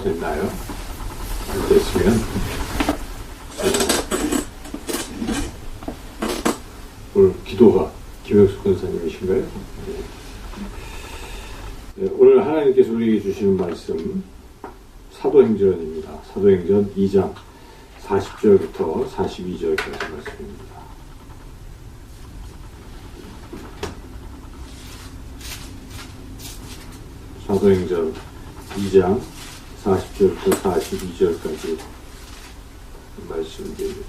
됐나요? 됐으면 오늘 기도가 김혁숙 권사님이신가요? 네, 오늘 하나님께서 우리에게 주시는 말씀 사도행전입니다. 사도행전 2장 40절부터 42절까지 말씀입니다. 사도행전 2장 40절부터 42절까지 말씀드립니다.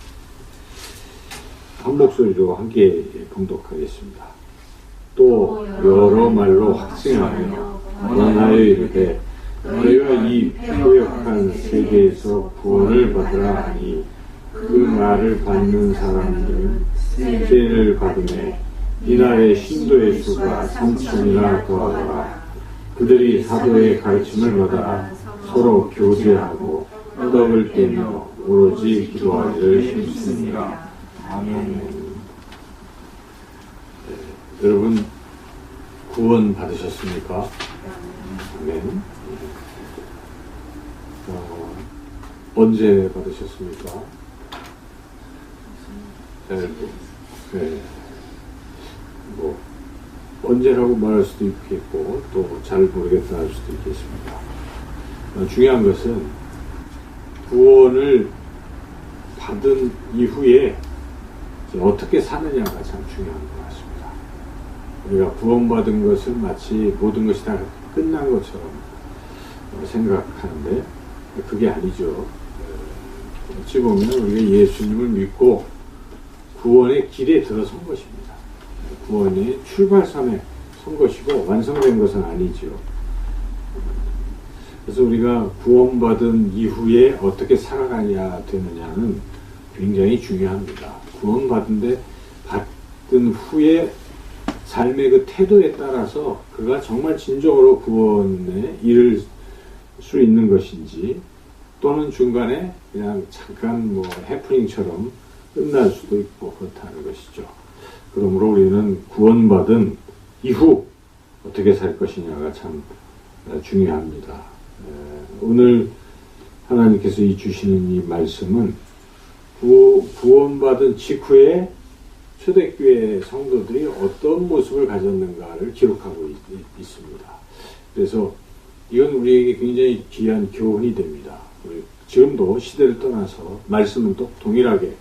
한 목소리로 함께 봉독하겠습니다. 또 여러 말로 확증하며 권하여 이르되 너희가 이 패역한 세계에서 구원을 받으라 하니 그 말을 받는 사람들은 세례를 받으매 이날의 신도의 수가 3,000이나 더하더라. 그들이 사도의 가르침을 받아 서로 교제하고 떡을 떼며 오로지 기도하기를 힘쓰니라. 아멘. 여러분 구원 받으셨습니까? 아멘. 언제 받으셨습니까? 네. 뭐 언제라고 말할 수도 있겠고 또 잘 모르겠다 할 수도 있겠습니다. 중요한 것은 구원을 받은 이후에 어떻게 사느냐가 참 중요한 것 같습니다. 우리가 구원받은 것은 마치 모든 것이 다 끝난 것처럼 생각하는데 그게 아니죠. 어찌 보면 우리가 예수님을 믿고 구원의 길에 들어선 것입니다. 구원의 출발선에 선 것이고 완성된 것은 아니죠. 그래서 우리가 구원받은 이후에 어떻게 살아가야 되느냐는 굉장히 중요합니다. 구원받은 후에 삶의 그 태도에 따라서 그가 정말 진정으로 구원에 이를 수 있는 것인지 또는 중간에 그냥 잠깐 뭐 해프닝처럼 끝날 수도 있고 그렇다는 것이죠. 그러므로 우리는 구원받은 이후 어떻게 살 것이냐가 참 중요합니다. 오늘 하나님께서 주시는 이 말씀은 구원받은 직후에 초대교회 성도들이 어떤 모습을 가졌는가를 기록하고 있습니다. 그래서 이건 우리에게 굉장히 귀한 교훈이 됩니다. 지금도 시대를 떠나서 말씀은 또 동일하게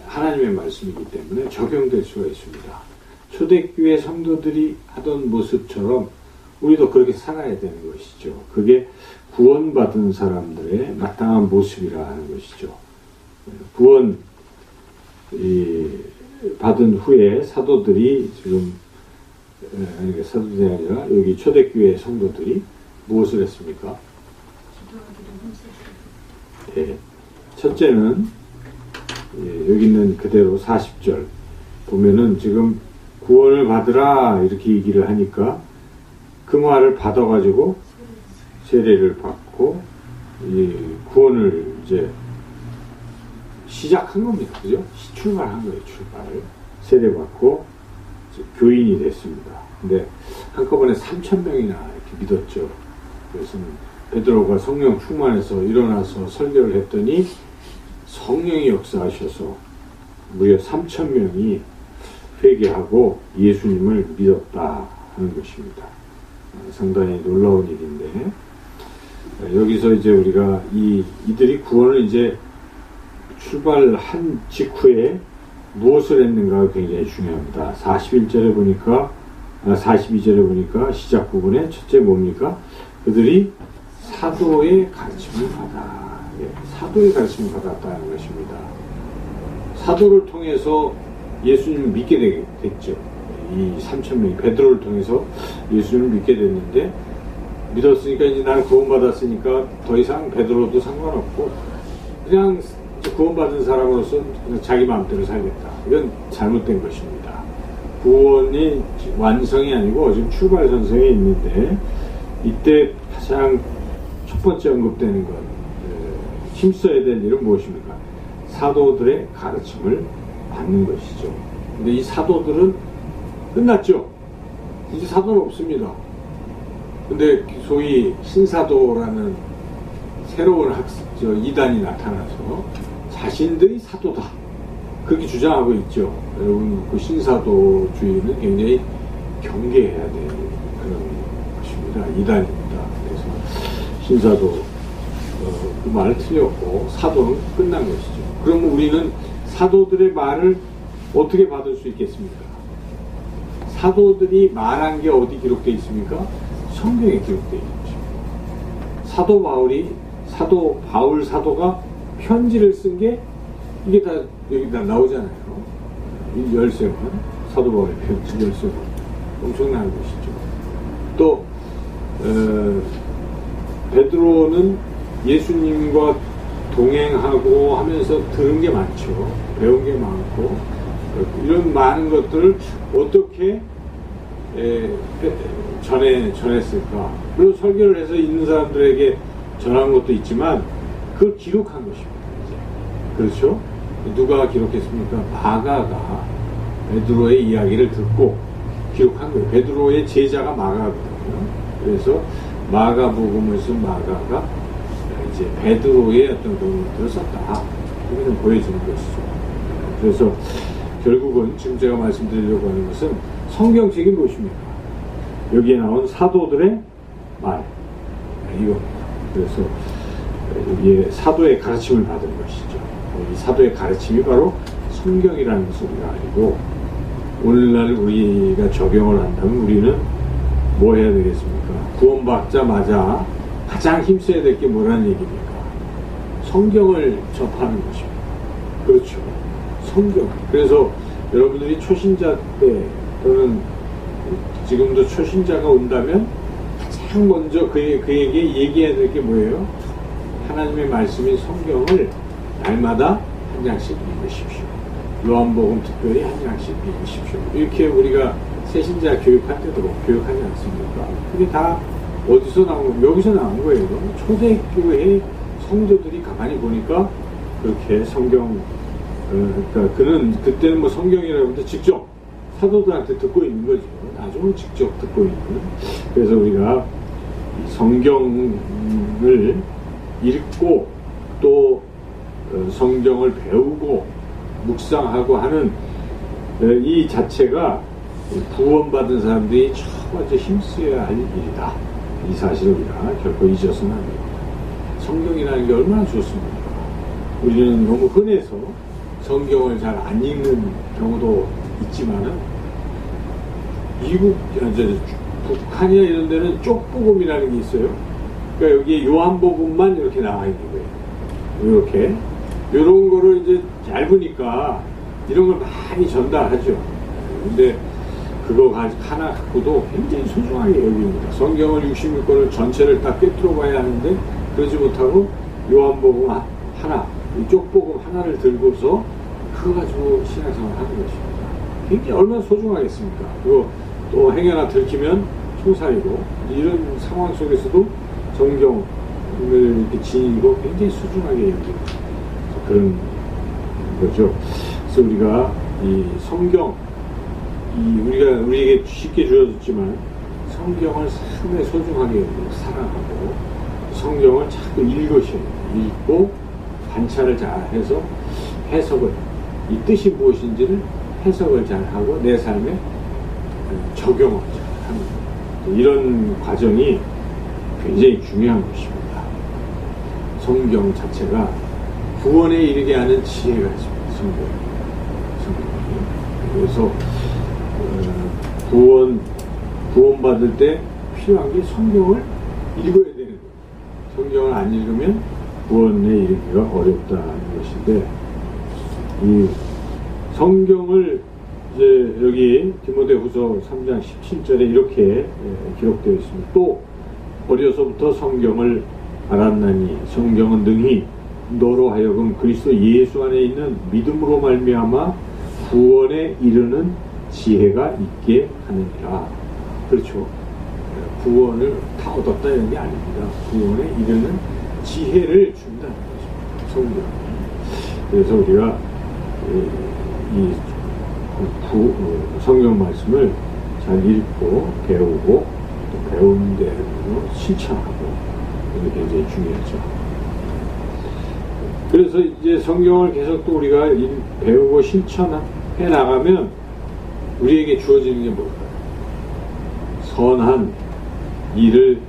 하나님의 말씀이기 때문에 적용될 수가 있습니다. 초대교회 성도들이 하던 모습처럼 우리도 그렇게 살아야 되는 것이죠. 그게 구원받은 사람들의 마땅한 모습이라 하는 것이죠. 구원 받은 후에 사도들이 지금 사도들이 아니라 여기 초대교회 성도들이 무엇을 했습니까? 네. 첫째는 여기 있는 그대로 40절 보면은 지금 구원을 받으라 이렇게 얘기를 하니까 그 말을 받아가지고 세례를 받고 구원을 이제 시작한 겁니다. 그죠? 출발한 거예요. 세례 받고 교인이 됐습니다. 근데 한꺼번에 3,000명이나 이렇게 믿었죠. 그래서 베드로가 성령 충만해서 일어나서 설교를 했더니 성령이 역사하셔서 무려 3,000명이 회개하고 예수님을 믿었다 하는 것입니다. 상당히 놀라운 일인데 여기서 이제 우리가 이들이 구원을 이제 출발한 직후에 무엇을 했는가가 굉장히 중요합니다. 42절에 보니까 시작 부분에 첫째 뭡니까? 그들이 사도의 가르침을 사도의 가르침을 받았다는 것입니다. 사도를 통해서 예수님을 믿게 됐죠. 이 3,000명이 베드로를 통해서 예수님을 믿게 됐는데 믿었으니까 이제 나는 구원받았으니까 더 이상 베드로도 상관없고 그냥 구원받은 사람으로서 그냥 자기 마음대로 살겠다. 이건 잘못된 것입니다. 구원이 완성이 아니고 지금 출발선상에 있는데 이때 가장 첫 번째 언급되는 것 힘써야 될 일은 무엇입니까? 사도들의 가르침을 받는 것이죠. 근데 이 사도들은 끝났죠. 이제 사도는 없습니다. 근데 소위 신사도라는 새로운 이단이 나타나서 자신들이 사도다 그렇게 주장하고 있죠. 여러분 그 신사도주의는 굉장히 경계해야 되는 그런 것입니다. 이단입니다. 그래서 신사도 그 말을 틀렸고 사도는 끝난 것이죠. 그러면 우리는 사도들의 말을 어떻게 받을 수 있겠습니까? 사도들이 말한 게 어디 기록되어 있습니까? 성경에 기록되어 있죠. 사도 바울 사도가 편지를 쓴 게 이게 다 여기다 나오잖아요. 이 열쇠만 사도 바울의 편지 열쇠만 엄청난 것이죠. 또 베드로는 예수님과 동행하고 하면서 들은 게 많죠. 배운 게 많고 이런 많은 것들을 어떻게 전했을까? 물론 설교를 해서 있는 사람들에게 전한 것도 있지만 그걸 기록한 것입니다. 그렇죠? 누가 기록했습니까? 마가가 베드로의 이야기를 듣고 기록한 거예요. 베드로의 제자가 마가거든요. 그래서 마가복음을 쓴 마가가 이제 베드로의 어떤 그런 것들을 썼다. 이것을 보여주는 것이죠. 그래서 결국은 지금 제가 말씀드리려고 하는 것은 성경책이 무엇입니까? 여기에 나온 사도들의 말. 이겁니다. 그래서 여기에 사도의 가르침을 받은 것이죠. 이 사도의 가르침이 바로 성경이라는 것을 우리가 알고 오늘날 우리가 적용을 한다면 우리는 뭐 해야 되겠습니까? 구원받자마자 가장 힘써야 될 게 뭐라는 얘기입니까? 성경을 접하는 것입니다. 그렇죠. 성경. 그래서 여러분들이 초신자 때 또는 지금도 초신자가 온다면 가장 먼저 그에게 얘기해야 될 게 뭐예요? 하나님의 말씀인 성경을 날마다 한 장씩 읽으십시오. 요한복음 특별히 한 장씩 읽으십시오. 이렇게 우리가 새신자 교육할 때도 교육하지 않습니까? 그게 다 어디서 나온 거예요? 여기서 나온 거예요. 초대교회 성도들이 가만히 보니까 그렇게 성경, 그러니까 그때는 뭐 성경이라고 해도 직접 사도들한테 듣고 있는 거죠. 나중에 직접 듣고 있는. 그래서 우리가 성경을 읽고 또 성경을 배우고 묵상하고 하는 이 자체가 구원받은 사람들이 첫 번째 힘써야 할 일이다. 이 사실을 우리가 결코 잊어서는 안 됩니다. 성경이라는 게 얼마나 좋습니까? 우리는 너무 흔해서 성경을 잘 안 읽는 경우도 있지만은 북한이나 이런 데는 쪽복음이라는 게 있어요. 그러니까 여기에 요한복음만 이렇게 나와 있는 거예요. 이렇게. 이런 거를 이제 얇으니까 이런 걸 많이 전달하죠. 근데 그거 하나 갖고도 굉장히 소중하게 여깁니다. 성경을 66권을 전체를 다 꿰뚫어 봐야 하는데 그러지 못하고 요한복음 하나, 쪽복음 하나를 들고서 그거 가지고 신앙생활을 하는 것입니다. 굉장히 얼마나 소중하겠습니까? 그리고 또 행여나 들키면 총살이고 이런 상황 속에서도 성경을 이렇게 지니고 굉장히 소중하게 여기는 그런 거죠. 그래서 우리가 이 성경, 우리에게 쉽게 주어졌지만 성경을 상당히 소중하게 여기고 사랑하고 성경을 자꾸 읽으셔야 돼요. 읽고 관찰을 잘 해서 해석을, 이 뜻이 무엇인지를 해석을 잘 하고 내 삶에 적용을 잘 하는 거예요. 이런 과정이 굉장히 중요한 것입니다. 성경 자체가 구원에 이르게 하는 지혜가 있습니다. 성경이. 그래서 구원받을 때 필요한 게 성경을 읽어야 되는 거예요. 성경을 안 읽으면 구원에 이르기가 어렵다는 것인데, 이 성경을 이제 여기 디모데후서 3장 17절에 이렇게 기록되어 있습니다. 또 어려서부터 성경을 알았나니 성경은 능히 너로 하여금 그리스도 예수 안에 있는 믿음으로 말미암아 구원에 이르는 지혜가 있게 하느니라. 그렇죠. 구원을 다 얻었다 이런 게 아닙니다. 구원에 이르는 지혜를 준다는 것입니다. 성경. 그래서 우리가 이 성경 말씀을 잘 읽고 배우고 또 배운 대로 실천하고 이게 굉장히 중요하죠. 그래서 이제 성경을 계속 또 우리가 배우고 실천해 나가면 우리에게 주어지는 게 뭘까요? 선한 일을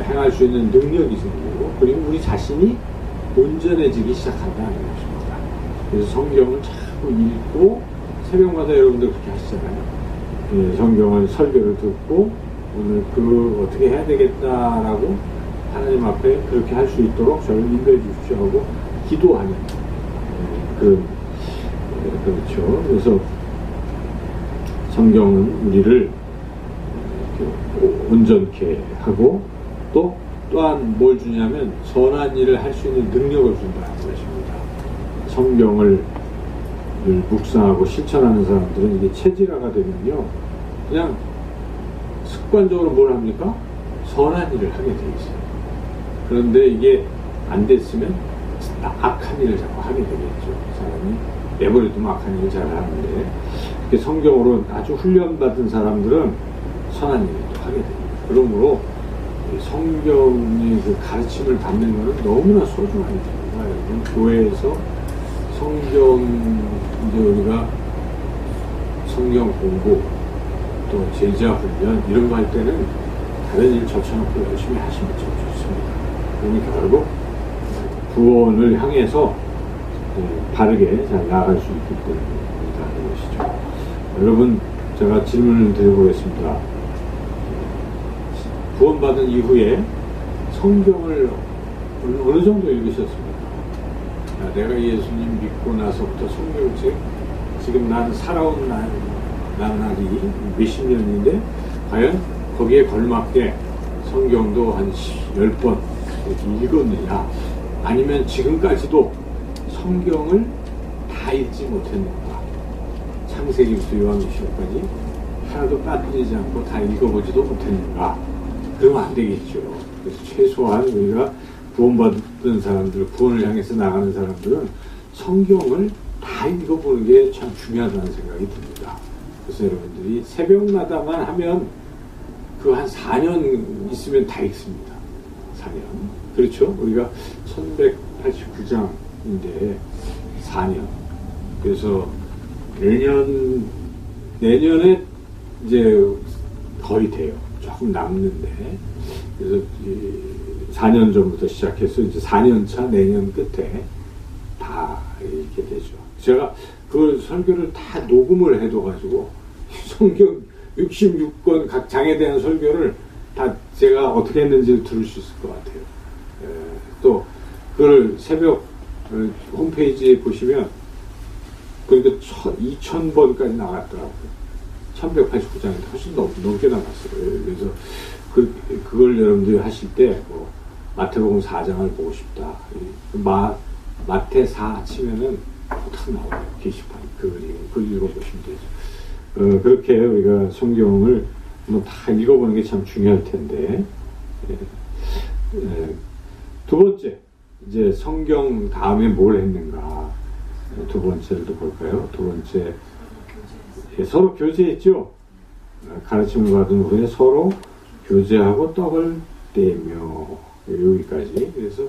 행할 수 있는 능력이 생기고, 그리고 우리 자신이 온전해지기 시작한다는 것입니다. 그래서 성경을 자꾸 읽고, 새벽마다 여러분들 그렇게 하시잖아요. 예, 성경을 설교를 듣고 오늘 어떻게 해야 되겠다라고 하나님 앞에 그렇게 할 수 있도록 저를 인도해 주십시오 하고 기도하는 그렇죠. 그래서 성경은 우리를 온전케 하고 또한 뭘 주냐면 선한 일을 할 수 있는 능력을 준다는 것입니다. 성경을 묵상하고 실천하는 사람들은 이게 체질화가 되면요, 그냥 습관적으로 뭘 합니까? 선한 일을 하게 돼 있어요. 그런데 이게 안 됐으면 악한 일을 자꾸 하게 되겠죠. 사람이 내버려두면 악한 일을 잘 하는데, 이렇게 성경으로 아주 훈련받은 사람들은 선한 일을 또 하게 됩니다. 그러므로 성경의 그 가르침을 받는 것은 너무나 소중한 일입니다. 여러분, 교회에서 성경, 이제 우리가 성경 공부, 또 제자 훈련, 이런 거 할 때는 다른 일 접쳐놓고 열심히 하시면 참 좋습니다. 그러니 결국 구원을 향해서 바르게 잘 나아갈 수 있기 때문이다 하는 것이죠. 여러분, 제가 질문을 드려보겠습니다. 구원받은 이후에 성경을 어느 정도 읽으셨습니까? 내가 예수님 믿고 나서부터 성경책, 지금 난 살아온 날이 몇십 년인데 과연 거기에 걸맞게 성경도 한 10번 이렇게 읽었느냐, 아니면 지금까지도 성경을 다 읽지 못했는가, 창세기부터 요한계시록까지 하나도 빠뜨리지 않고 다 읽어보지도 못했는가. 그러면 안 되겠죠. 그래서 최소한 우리가 구원받은 사람들, 구원을 향해서 나가는 사람들은 성경을 다 읽어보는 게 참 중요하다는 생각이 듭니다. 그래서 여러분들이 새벽마다만 하면 그 한 4년 있으면 다 읽습니다. 4년. 그렇죠? 우리가 1189장인데 4년. 그래서 내년에 이제 거의 돼요. 조금 남는데. 그래서 4년 전부터 시작해서 이제 4년차 내년 끝에 다 읽게 되죠. 제가 그 설교를 다 녹음을 해둬가지고 성경 66권 각 장에 대한 설교를 다 제가 어떻게 했는지를 들을 수 있을 것 같아요. 또 그걸 새벽 홈페이지에 보시면 그러니까 2000번까지 나갔더라고요. 1189장인데 훨씬 넘게 나갔어요. 그래서 그걸 여러분들이 하실 때 뭐 마태복음 4장을 보고 싶다. 마태 4 치면은 탁 나와요. 게시판. 그걸 읽어보시면 되죠. 그렇게 우리가 성경을 뭐 다 읽어보는 게 참 중요할 텐데. 두 번째, 이제 성경 다음에 뭘 했는가. 두 번째를 또 볼까요? 두 번째, 서로 교제했죠. 가르침을 받은 후에 서로 교제하고 떡을 떼며, 여기까지. 그래서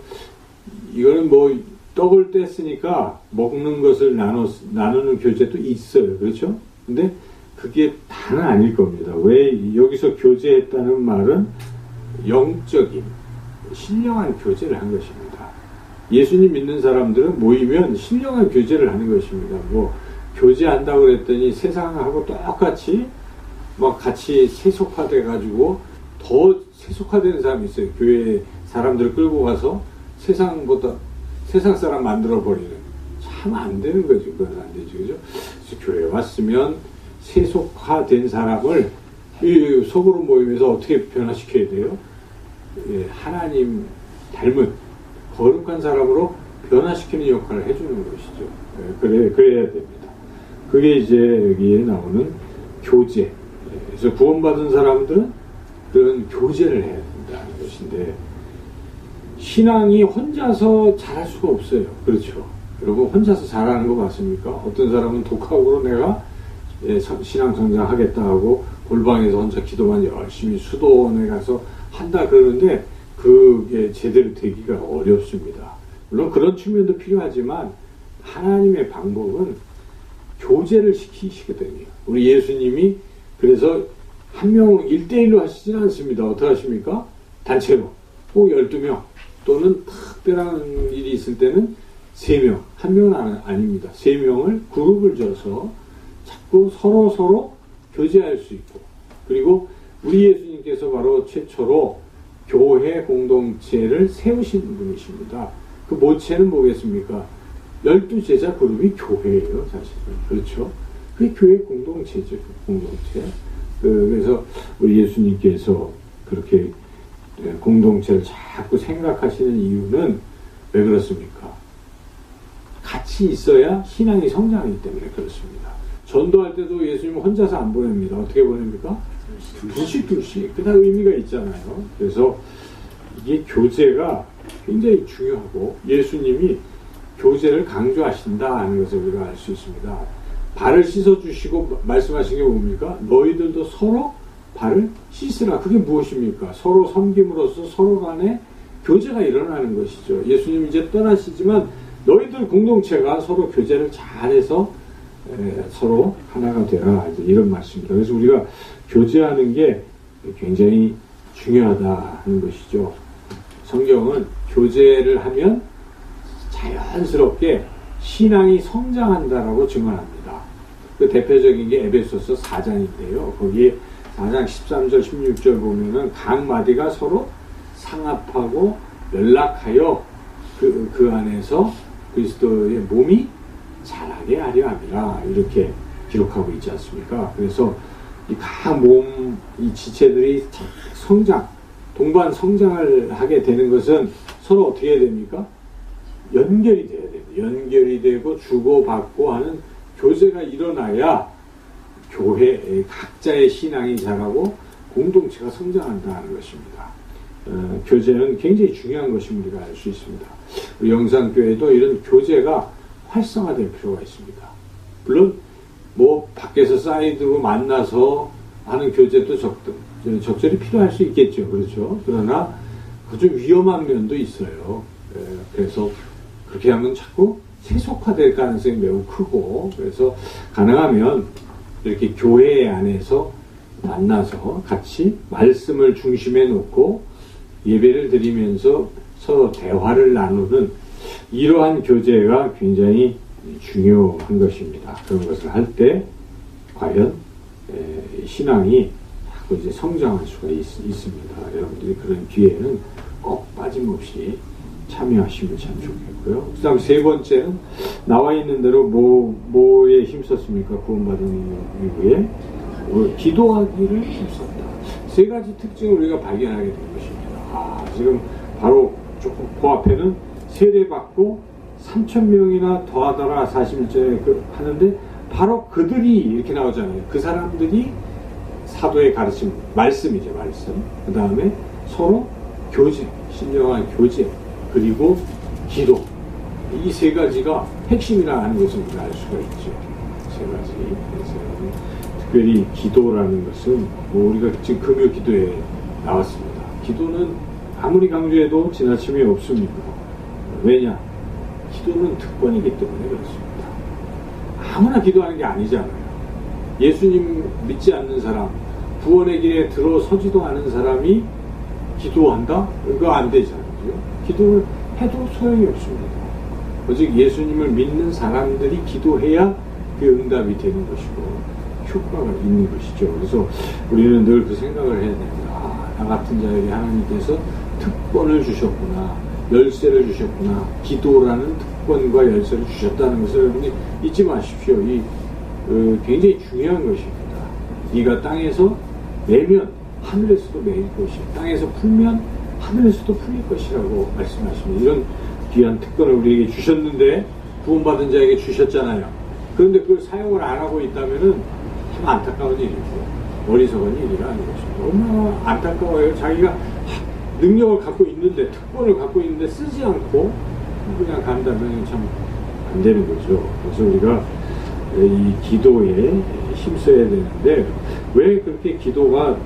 이거는 뭐 떡을 뗐으니까 먹는 것을 나누는 교제도 있어요. 그렇죠? 근데 그게 다는 아닐 겁니다. 왜 여기서 교제했다는 말은 영적인 신령한 교제를 한 것입니다. 예수님 믿는 사람들은 모이면 신령한 교제를 하는 것입니다. 뭐 교제한다고 그랬더니 세상하고 똑같이 막 같이 세속화돼 가지고 더 세속화되는 사람이 있어요. 교회 사람들을 끌고 가서 세상 사람 만들어 버리는, 참 안 되는 거죠. 그건 안 되죠. 그죠? 그래서 교회에 왔으면 세속화된 사람을 속으로 모이면서 어떻게 변화시켜야 돼요? 하나님 닮은 거룩한 사람으로 변화시키는 역할을 해주는 것이죠. 그래야 됩니다. 그게 이제 여기에 나오는 교제. 그래서 구원받은 사람들은 그런 교제를 해야 된다는 것인데, 신앙이 혼자서 잘할 수가 없어요. 그렇죠? 여러분, 혼자서 잘하는 거 맞습니까? 어떤 사람은 독학으로 내가 신앙 성장하겠다 하고 골방에서 혼자 기도만 열심히 수도원에 가서 한다 그러는데 그게 제대로 되기가 어렵습니다. 물론 그런 측면도 필요하지만 하나님의 방법은 교제를 시키시거든요. 우리 예수님이 그래서 한 명 1대1로 하시지는 않습니다. 어떻게 하십니까? 단체로 꼭 12명 또는 특별한 일이 있을 때는 3명, 한 명은 아닙니다. 3명을 그룹을 져서 자꾸 서로 교제할 수 있고, 그리고 우리 예수님께서 바로 최초로 교회 공동체를 세우신 분이십니다. 그 모체는 뭐겠습니까? 12제자 그룹이 교회예요, 사실은. 그렇죠? 그게 교회 공동체죠, 공동체. 그래서 우리 예수님께서 그렇게 공동체를 자꾸 생각하시는 이유는 왜 그렇습니까? 같이 있어야 신앙이 성장하기 때문에 그렇습니다. 전도할 때도 예수님은 혼자서 안 보냅니다. 어떻게 보냅니까? 둘씩. 그다 의미가 있잖아요. 그래서 이게 교제가 굉장히 중요하고 예수님이 교제를 강조하신다 하는 것을 우리가 알 수 있습니다. 발을 씻어주시고 말씀하신 게 뭡니까? 너희들도 서로 발을 씻으라. 그게 무엇입니까? 서로 섬김으로써 서로 간에 교제가 일어나는 것이죠. 예수님 이제 떠나시지만 너희들 공동체가 서로 교제를 잘해서 서로 하나가 되라. 이런 말씀입니다. 그래서 우리가 교제하는 게 굉장히 중요하다 하는 것이죠. 성경은 교제를 하면 자연스럽게 신앙이 성장한다라고 증언합니다. 그 대표적인 게 에베소서 4장인데요. 거기에 4장 13절 16절 보면은 각 마디가 서로 상합하고 연락하여 그 안에서 그리스도의 몸이 자라게 하려 함이라 이렇게 기록하고 있지 않습니까? 그래서 이 각 몸, 이 지체들이 성장, 동반 성장을 하게 되는 것은 서로 어떻게 해야 됩니까? 연결이 돼야 됩니다. 연결이 되고 주고받고 하는 교제가 일어나야 교회 각자의 신앙이 자라고 공동체가 성장한다는 것입니다. 교제는 굉장히 중요한 것임을 우리가 알 수 있습니다. 우리 영산교회도 이런 교제가 활성화될 필요가 있습니다. 물론 뭐 밖에서 사이드로 만나서 하는 교제도 적절히 필요할 수 있겠죠. 그렇죠. 그러나 좀 위험한 면도 있어요. 그래서 그렇게 하면 자꾸 세속화될 가능성이 매우 크고, 그래서 가능하면 이렇게 교회 안에서 만나서 같이 말씀을 중심에 놓고 예배를 드리면서 서로 대화를 나누는 이러한 교제가 굉장히 중요한 것입니다. 그런 것을 할 때 과연 신앙이 자꾸 이제 성장할 수가 있습니다. 여러분들이 그런 기회는 꼭 빠짐없이 참여하시면 참 좋겠고요. 그 다음 세 번째는 나와 있는 대로 뭐에 힘썼습니까? 구원받은 이후에 기도하기를 힘썼다. 세 가지 특징을 우리가 발견하게 된 것입니다. 지금 바로 조금 그 앞에는 세례받고 3,000명이나 더하더라 41절에 하는데 바로 그들이 이렇게 나오잖아요. 그 사람들이 사도의 가르침, 말씀이죠, 말씀. 그 다음에 서로 교제, 신령한 교제, 그리고 기도. 이 세 가지가 핵심이라 하는 것을 우리가 알 수가 있죠. 세 가지. 그래서 특별히 기도라는 것은 우리가 지금 금요 기도에 나왔습니다. 기도는 아무리 강조해도 지나침이 없습니다. 왜냐? 기도는 특권이기 때문에 그렇습니다. 아무나 기도하는 게 아니잖아요. 예수님 믿지 않는 사람, 구원의 길에 들어서지도 않은 사람이 기도한다? 그거 안 되잖아요. 기도를 해도 소용이 없습니다. 오직 예수님을 믿는 사람들이 기도해야 그 응답이 되는 것이고 효과가 있는 것이죠. 그래서 우리는 늘 그 생각을 해야 됩니다. 나 같은 자에게 하나님께서 특권을 주셨구나, 열쇠를 주셨구나, 기도라는 특권과 열쇠를 주셨다는 것을 여러분이 잊지 마십시오. 굉장히 중요한 것입니다. 네가 땅에서 내면 하늘에서도 내릴 것이고 땅에서 풀면 하늘에서도 풀릴 것이라고 말씀하십니다. 이런 귀한 특권을 우리에게 주셨는데 구원받은 자에게 주셨잖아요. 그런데 그걸 사용을 안 하고 있다면은 참 안타까운 일이고 어리석은 일이라는 것입니다. 얼마나 안타까워요. 자기가 능력을 갖고 있는데, 특권을 갖고 있는데 쓰지 않고 그냥 간다면 참 안 되는 거죠. 그래서 우리가 이 기도에 힘써야 되는데 왜 그렇게 기도가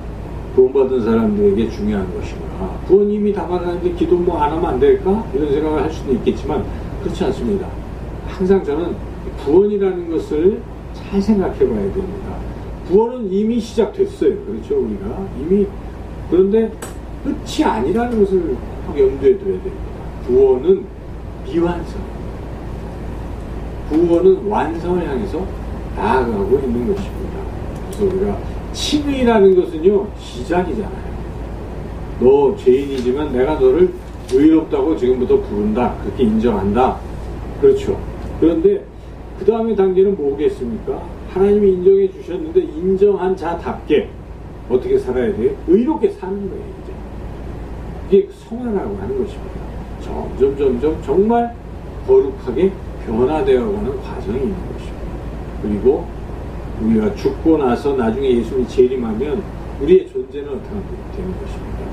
구원받은 사람들에게 중요한 것인가? 구원 이미 다 받았는데 기도 뭐 안 하면 안 될까? 이런 생각을 할 수도 있겠지만 그렇지 않습니다. 항상 저는 구원이라는 것을 잘 생각해 봐야 됩니다. 구원은 이미 시작됐어요. 그렇죠? 우리가 이미. 그런데 끝이 아니라는 것을 꼭 염두에 둬야 됩니다. 구원은 미완성. 구원은 완성을 향해서 나아가고 있는 것입니다. 그래서 우리가 칭의라는 것은요, 시작이잖아요. 너 죄인이지만 내가 너를 의롭다고 지금부터 부른다. 그렇게 인정한다. 그렇죠. 그런데 그 다음에 단계는 뭐겠습니까? 하나님이 인정해 주셨는데 인정한 자답게 어떻게 살아야 돼요? 의롭게 사는 거예요, 이제. 이게 성화라고 하는 것입니다. 점점 정말 거룩하게 변화되어가는 과정이 있는 것입니다. 그리고 우리가 죽고 나서 나중에 예수님이 재림하면 우리의 존재는 어떻게 되는 것입니다.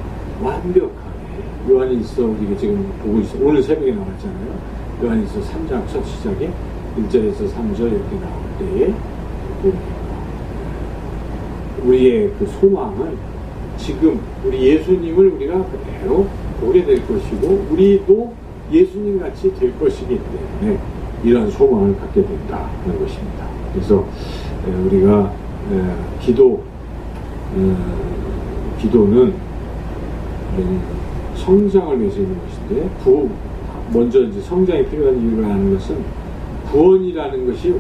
완벽하게. 요한일서 우리가 지금 보고 있어. 오늘 새벽에 나왔잖아요. 요한일서 3장 첫 시작에 1절에서 3절 이렇게 나올 때에 우리의 그 소망은 지금 우리 예수님을 우리가 그대로 보게 될 것이고 우리도 예수님 같이 될 것이기 때문에 이런 소망을 갖게 된다는 것입니다. 그래서 우리가 기도는 성장을 위해서 있는 것인데 먼저 이제 성장이 필요한 이유를 아는 것은 구원이라는 것이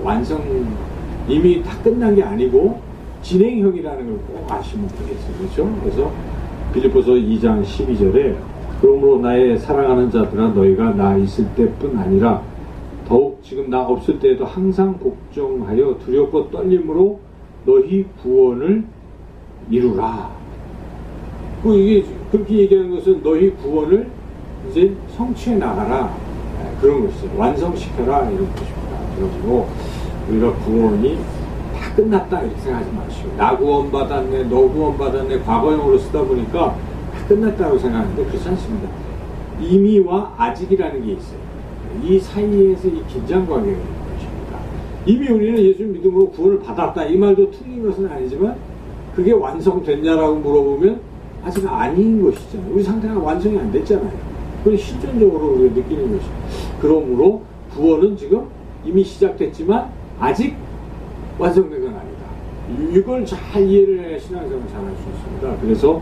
이미 다 끝난 게 아니고 진행형이라는 걸 꼭 아시면 되겠어요. 그렇죠? 그래서 빌립보서 2장 12절에 그러므로 나의 사랑하는 자들아 너희가 나 있을 때뿐 아니라 더욱 지금 나 없을 때에도 항상 복종하여 두렵고 떨림으로 너희 구원을 이루라. 이게 그렇게 얘기하는 것은 너희 구원을 이제 성취해 나가라. 그런 것이죠. 완성시켜라 이런 것입니다. 그래가지고 우리가 구원이 다 끝났다 이렇게 생각하지 마시고 나 구원받았네 너 구원받았네 과거형으로 쓰다 보니까 다 끝났다고 생각하는데 그렇지 않습니다. 이미와 아직이라는 게 있어요. 이 사이에서 이 긴장관계가 있는 것입니다. 이미 우리는 예수님 믿음으로 구원을 받았다 이 말도 틀린 것은 아니지만 그게 완성됐냐라고 물어보면 아직 아닌 것이잖아요. 우리 상태가 완성이 안 됐잖아요. 그건 실존적으로 우리가 느끼는 것입니다. 그러므로 구원은 지금 이미 시작됐지만 아직 완성된 건 아니다. 이걸 잘 이해를 해야 신앙생활을 잘 할 수 있습니다. 그래서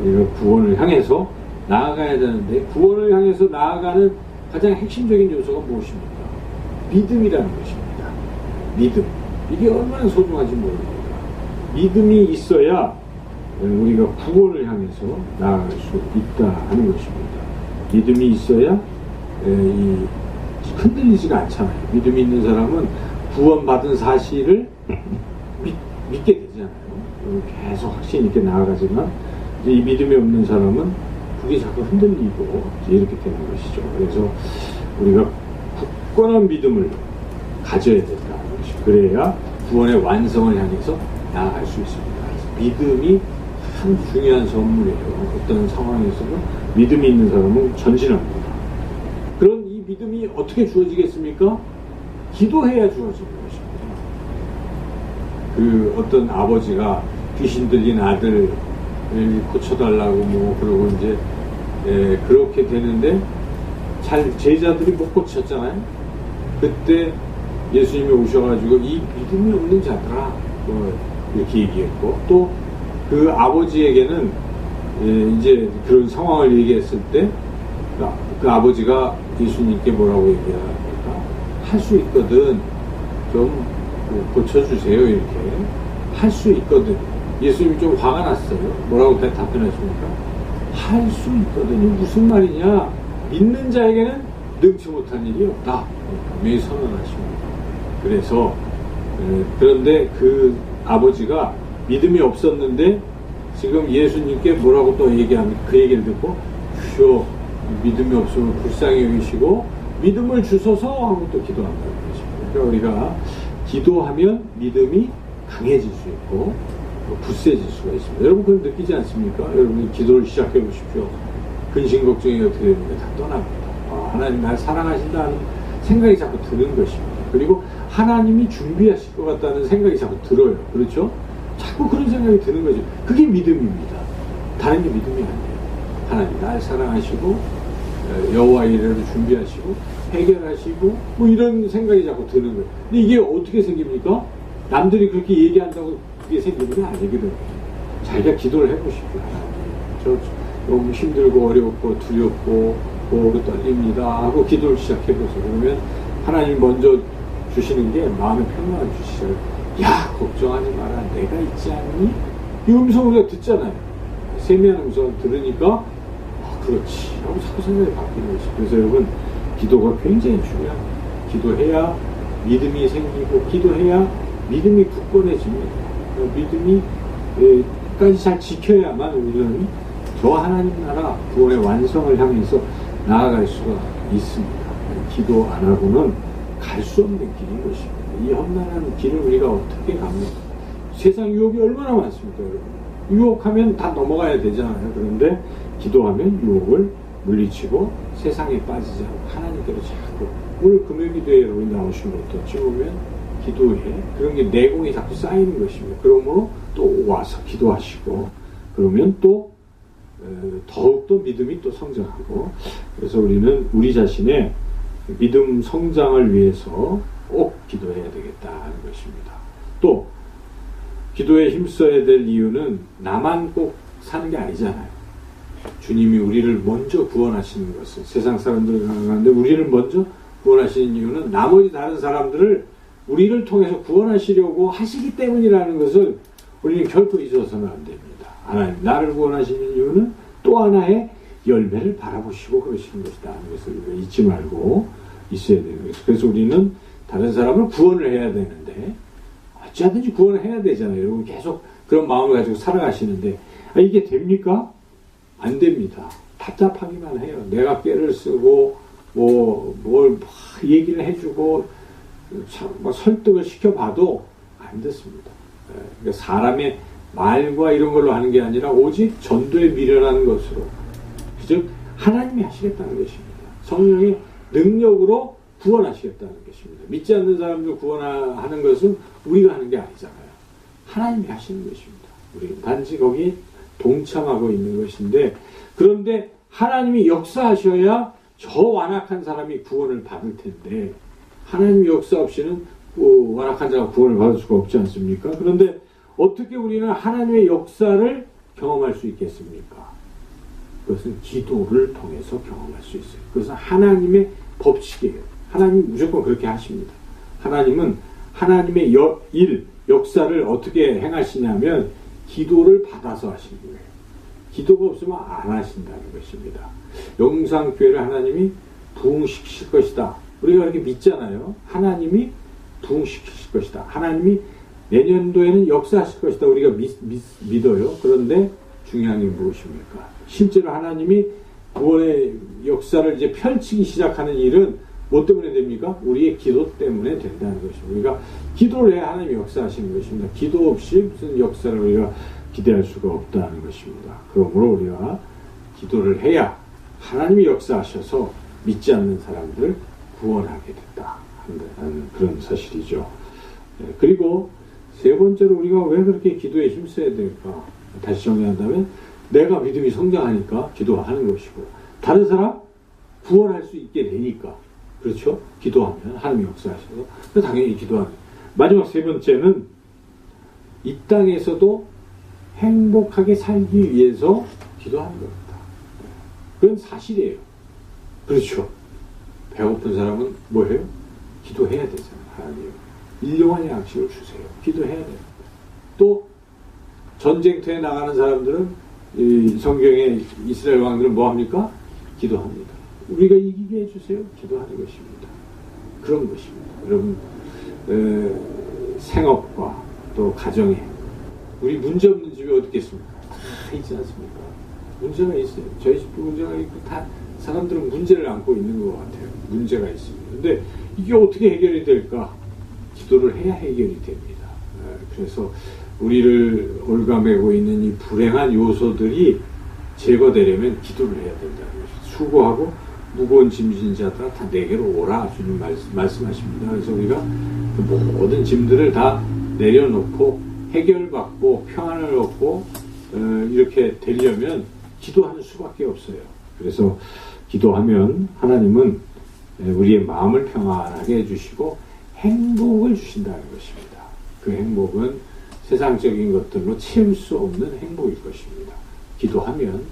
우리가 구원을 향해서 나아가야 되는데 구원을 향해서 나아가는 가장 핵심적인 요소가 무엇입니까? 믿음이라는 것입니다. 믿음. 이게 얼마나 소중한지 모릅니다. 믿음이 있어야 우리가 구원을 향해서 나아갈 수 있다 하는 것입니다. 믿음이 있어야 흔들리지가 않잖아요. 믿음이 있는 사람은 구원받은 사실을 믿게 되잖아요. 계속 확신 있게 나아가지만 이제 이 믿음이 없는 사람은 그게 자꾸 흔들리고 이렇게 되는 것이죠. 그래서 우리가 굳건한 믿음을 가져야 된다는 것이 그래야 구원의 완성을 향해서 나아갈 수 있습니다. 믿음이 참 중요한 선물이에요. 어떤 상황에서는 믿음이 있는 사람은 전진합니다. 그런 이 믿음이 어떻게 주어지겠습니까? 기도해야 주어지는 것입니다. 어떤 아버지가 귀신 들린 아들을 고쳐달라고 그러고 이제 그렇게 되는데 제자들이 못 고쳤잖아요. 그때 예수님이 오셔가지고 이 믿음이 없는 자들아 이렇게 얘기했고 또 그 아버지에게는 이제 그런 상황을 얘기했을 때 그 아버지가 예수님께 뭐라고 얘기합니까? 할 수 있거든 좀 고쳐주세요 이렇게 할 수 있거든. 예수님이 좀 화가 났어요. 뭐라고 답변하십니까? 할 수 있거든이 무슨 말이냐? 믿는 자에게는 능치 못한 일이 없다. 분명히 선언하십니다. 그래서 그런데 그 아버지가 믿음이 없었는데 지금 예수님께 뭐라고 또 얘기하면 그 얘기를 듣고 주여 믿음이 없으면 불쌍히 여기시고 믿음을 주소서 하고 또 기도한다는 것입니다. 그러니까 우리가 기도하면 믿음이 강해질 수 있고 굳세질 수가 있습니다. 여러분 그걸 느끼지 않습니까? 여러분이 기도를 시작해 보십시오. 근심 걱정이 어떻게 되는가 다 떠납니다. 하나님 날 사랑하신다는 생각이 자꾸 드는 것입니다. 그리고 하나님이 준비하실 것 같다는 생각이 자꾸 들어요. 그렇죠? 자꾸 그런 생각이 드는 거죠. 그게 믿음입니다. 다른 게 믿음이 아니에요. 하나님 날 사랑하시고 여호와의 이래를 준비하시고 해결하시고 뭐 이런 생각이 자꾸 드는 거예요. 근데 이게 어떻게 생깁니까? 남들이 그렇게 얘기한다고 그게 생기는 게 아니거든요. 자기가 기도를 해보십시오. 저 너무 힘들고 어렵고 두렵고 오래 떨립니다 하고 기도를 시작해보세요. 그러면 하나님 먼저 주시는 게 마음의 평안을 주시죠. 야, 걱정하지 마라, 내가 있지 않니? 이 음성을 우리가 듣잖아요. 세미한 음성을 들으니까 그렇지 하고 자꾸 생각이 바뀌는 것이죠. 그래서 여러분, 기도가 굉장히 중요합니다. 기도해야 믿음이 생기고 기도해야 믿음이 굳건해집니다. 믿음이 까지 잘 지켜야만 우리는 저 하나님 나라 구원의 완성을 향해서 나아갈 수가 있습니다. 기도 안 하고는 갈 수 없는 길인 것입니다. 이 험난한 길을 우리가 어떻게 갑니까? 세상 유혹이 얼마나 많습니까, 여러분? 유혹하면 다 넘어가야 되잖아요. 그런데 기도하면 유혹을 물리치고 세상에 빠지지 않고 하나님께로 자꾸 오늘 금요기도에 여러분 나오시면 어떻게 보면 기도해 그런 게 내공이 자꾸 쌓이는 것입니다. 그러므로 또 와서 기도하시고 그러면 또 더욱더 믿음이 또 성장하고 그래서 우리는 우리 자신의 믿음 성장을 위해서 꼭 기도해야 되겠다 하는 것입니다. 또 기도에 힘써야 될 이유는 나만 꼭 사는 게 아니잖아요. 주님이 우리를 먼저 구원하시는 것은 세상 사람들은 가능한데 우리를 먼저 구원하시는 이유는 나머지 다른 사람들을 우리를 통해서 구원하시려고 하시기 때문이라는 것을 우리는 결코 잊어서는 안 됩니다. 하나님 나를 구원하시는 이유는 또 하나의 열매를 바라보시고 그러시는 것이다 하는 것을 우리가 잊지 말고 있어야 되는 것이죠. 그래서 우리는 다른 사람을 구원을 해야 되는데 어찌하든지 구원을 해야 되잖아요. 여러분 계속 그런 마음을 가지고 살아가시는데 이게 됩니까? 안 됩니다. 답답하기만 해요. 내가 꾀를 쓰고 뭘 얘기를 해주고 설득을 시켜봐도 안 됐습니다. 그러니까 사람의 말과 이런 걸로 하는 게 아니라 오직 전도에 미련한 것으로 즉 하나님이 하시겠다는 것입니다. 성령의 능력으로 구원하시겠다는 것입니다. 믿지 않는 사람들 구원하는 것은 우리가 하는 게 아니잖아요. 하나님이 하시는 것입니다. 우리는 단지 거기에 동참하고 있는 것인데 그런데 하나님이 역사하셔야 저 완악한 사람이 구원을 받을 텐데 하나님이 역사 없이는 완악한 자가 구원을 받을 수가 없지 않습니까? 그런데 어떻게 우리는 하나님의 역사를 경험할 수 있겠습니까? 그것은 기도를 통해서 경험할 수 있어요. 그것은 하나님의 법칙이에요. 하나님 무조건 그렇게 하십니다. 하나님은 하나님의 역사를 어떻게 행하시냐면 기도를 받아서 하시는 거예요. 기도가 없으면 안 하신다는 것입니다. 영상교회를 하나님이 부흥시키실 것이다. 우리가 그렇게 믿잖아요. 하나님이 부흥시키실 것이다. 하나님이 내년도에는 역사하실 것이다. 우리가 믿어요. 그런데 중요한 게 무엇입니까? 실제로 하나님이 구원의 역사를 이제 펼치기 시작하는 일은 뭐 때문에 됩니까? 우리의 기도 때문에 된다는 것입니다. 우리가 기도를 해야 하나님이 역사하시는 것입니다. 기도 없이 무슨 역사를 우리가 기대할 수가 없다는 것입니다. 그러므로 우리가 기도를 해야 하나님이 역사하셔서 믿지 않는 사람들을 구원하게 된다 하는 그런 사실이죠. 그리고 세 번째로 우리가 왜 그렇게 기도에 힘써야 될까? 다시 정리한다면 내가 믿음이 성장하니까 기도하는 것이고 다른 사람 구원할 수 있게 되니까 그렇죠? 기도하면 하나님이 역사하셔서 당연히 기도하는 마지막 세 번째는 이 땅에서도 행복하게 살기 위해서 기도하는 겁니다. 그건 사실이에요. 그렇죠? 배고픈 사람은 뭐 해요? 기도해야 되잖아요. 하나님 일용할 양식을 주세요. 기도해야 됩니다. 또 전쟁터에 나가는 사람들은 이 성경의 이스라엘 왕들은 뭐 합니까? 기도합니다. 우리가 이기게 해주세요. 기도하는 것입니다. 그런 것입니다. 여러분 생업과 또 가정에 우리 문제 없는 집이 어디 있겠습니까? 다 있지 않습니까? 문제가 있어요. 저희 집도 문제가 있고 다 사람들은 문제를 안고 있는 것 같아요. 문제가 있습니다. 근데 이게 어떻게 해결이 될까? 기도를 해야 해결이 됩니다. 그래서 우리를 올가매고 있는 이 불행한 요소들이 제거되려면 기도를 해야 된다는 것이죠. 수고하고 무거운 짐진 자들아 다 내게로 오라 주님 말씀하십니다. 그래서 우리가 그 모든 짐들을 다 내려놓고 해결받고 평안을 얻고 이렇게 되려면 기도하는 수밖에 없어요. 그래서 기도하면 하나님은 우리의 마음을 평안하게 해주시고 행복을 주신다는 것입니다. 그 행복은 세상적인 것들로 채울 수 없는 행복일 것입니다. 기도하면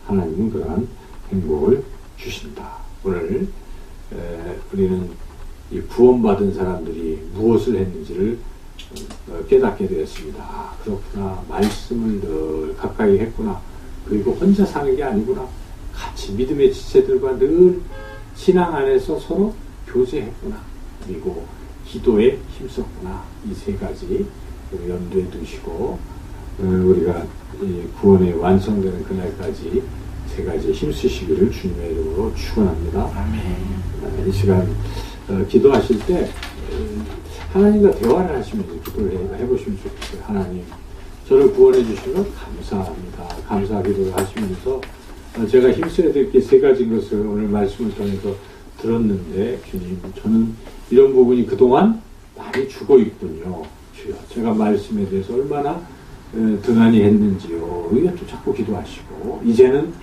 하나님은 그러한 행복을 주신다. 오늘 우리는 이 구원받은 사람들이 무엇을 했는지를 깨닫게 되었습니다. 아, 그렇구나. 말씀을 늘 가까이 했구나. 그리고 혼자 사는 게 아니구나. 같이 믿음의 지체들과 늘 신앙 안에서 서로 교제했구나. 그리고 기도에 힘썼구나. 이 세 가지 염두에 두시고 우리가 구원이 완성되는 그날까지 세 가지 힘쓰시기를 주님의 이름으로 축원합니다. 아멘. 이 시간 기도하실 때 하나님과 대화를 하시면서 기도를 해보시면 좋겠어요. 하나님, 저를 구원해 주시면 감사합니다. 감사 기도를 하시면서 제가 힘써야 될 게 세 가지인 것을 오늘 말씀을 통해서 들었는데, 주님, 저는 이런 부분이 그동안 많이 죽어 있군요. 주여, 제가 말씀에 대해서 얼마나 등한히 했는지요. 이것도 자꾸 기도하시고, 이제는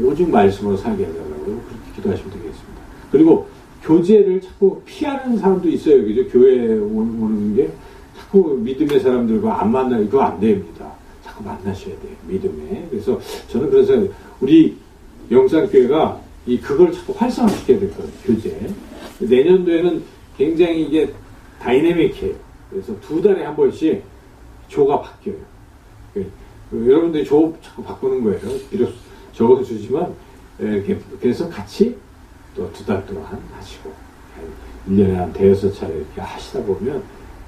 오직 말씀으로 살게 해달라고 그렇게 기도하시면 되겠습니다. 그리고 교제를 자꾸 피하는 사람도 있어요. 그죠? 교회에 오는 게 자꾸 믿음의 사람들과 안 만나요. 이거 안 됩니다. 자꾸 만나셔야 돼요. 믿음에. 그래서 저는 그래서 우리 영산교회가 그걸 자꾸 활성화시켜야 될 거예요. 교제. 내년도에는 굉장히 이게 다이내믹해요. 그래서 2달에 한 번씩 조가 바뀌어요. 여러분들이 조 자꾸 바꾸는 거예요. 비록 적어주지만 이렇게 그래서 같이 또 2달 동안 하시고 1년에 한 5-6차례 이렇게 하시다 보면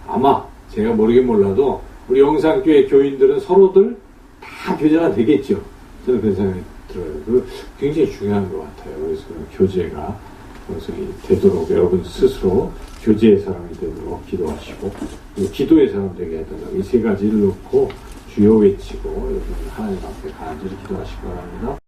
아마 제가 모르긴 몰라도 우리 영산교회 교인들은 서로들 다 교제가 되겠죠. 저는 그런 생각이 들어요. 그 굉장히 중요한 것 같아요. 그래서 교제가 되도록 여러분 스스로 교제의 사람이 되도록 기도하시고 기도의 사람 되게 해달라고 이 세 가지를 놓고 주여 외치고 여러분 하나님 앞에 간절히 기도하시기 바랍니다.